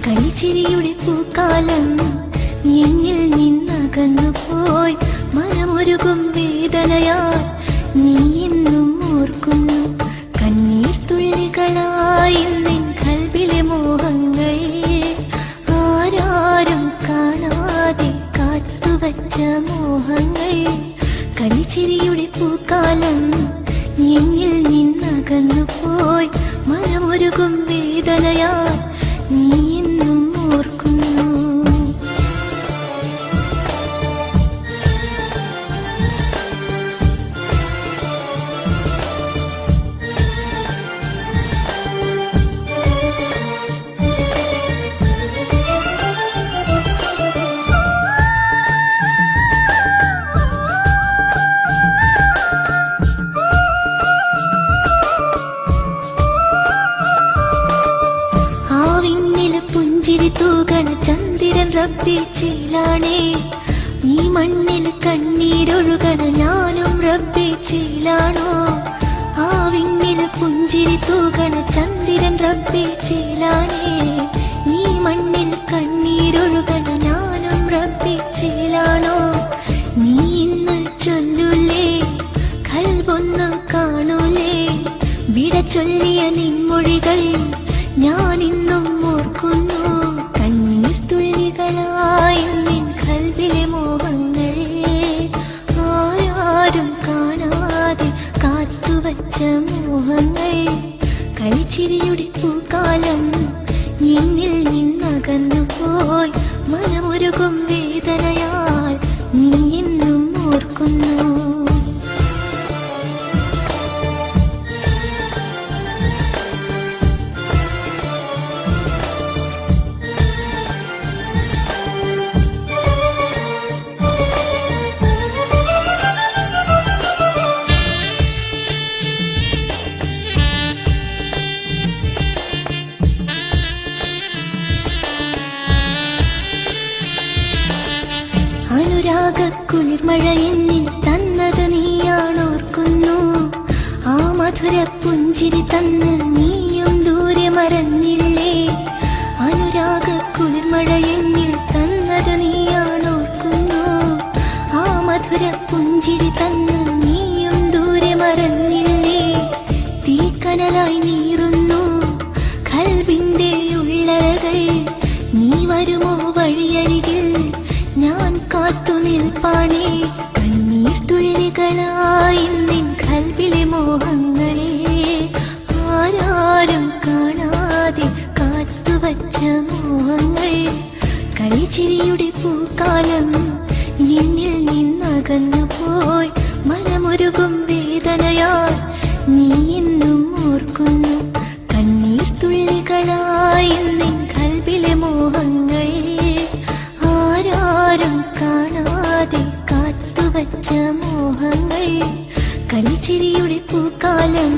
കളിച്ചിരിയുടെ പൂക്കാലം എന്നിൽ നിന്നകന്നുപോയി മനമൊരുകും വേദനയാൽ നീ എന്നും ഓർക്കുന്നു കണ്ണീർ തുള്ളികളായി നിൻ കൽബിലെ മോഹങ്ങൾ ആരാരും കാണാതെ കാത്തുവച്ച മോഹങ്ങൾ കളിച്ചിരിയുടെ പൂക്കാലം എന്നിൽ നിന്നകന്നുപോയി മനമൊരുകും വേദനയാൽ നീ എന്നും ഓർക്കുന്നു തൂകണ ചന്ദ്രൻ റബ്ബി ചീലാണേ ഈ മണ്ണിൽ കണ്ണീരൊഴുകണ ഞാനും റബ്ബി ചീലാണോ ആ വിണ്ണിൽ പുഞ്ചിരി തൂകണ ചന്ദ്രൻ റബ്ബി ചീലാണേ ഈ മണ്ണിൽ കണ്ണീരൊഴുകണ ഞാനും റബ്ബി ചീലാണോ നീ ഇന്ന് ചൊല്ലൂലേ കൽബൊന്നു കാണൂലേ വിട ചൊല്ലിയ നിൻമൊഴികൾ ഞാനിന്നും ഓർക്കുന്നു കണ്ണീർ തുള്ളികളായി നിൻ കൽബിലെ മോഹങ്ങൾ ആരും കാണാതെ കാത്തുവച്ച മോഹങ്ങൾ കളിച്ചിരിയുടെ പൂക്കാലം എന്നിൽ നിന്നകന്നുപോയി മനമൊരുകും വേദനയാൽ നീ എന്നും ഓർക്കുന്നു കുളിർമഴ എന്നിൽ തന്നത് നീയാണോർക്കുന്നു ആ മധുര പുഞ്ചിരി തന്ന് നീയും ദൂരെ മറന്നില്ലേ അനുരാഗ കുളിർമഴ എന്നിൽ തന്നത് നീയാണോർക്കുന്നു ആ മധുര പുഞ്ചിരി തന്ന് നീയും ദൂരെ മറന്നില്ലേ തീക്കനലായി നീറുന്നു കൽബിന്റെ ഉള്ളറകൾ നീ വരുമോ വഴിയരികിൽ ഞാൻ കാത്തു നിൽപ്പാണേ കണ്ണീർ തുള്ളികളായി നിൻ കൽബിലെ മോഹങ്ങൾ ആരാരും കാണാതെ കാത്തുവച്ച മോഹങ്ങൾ കളിച്ചിരിയുടെ പൂക്കാലം എന്നിൽ നിന്നകന്നുപോയി മനമൊരുകും വേദനയാൽ നീ എന്നും ഓർക്കുന്നു കണ്ണീർ തുള്ളികളായി നിൻ കൽബിലെ മോഹങ്ങൾ ആരും കാണാതെ കാത്തുവച്ച മോഹങ്ങൾ കളിച്ചിരിയുടെ പൂക്കാലം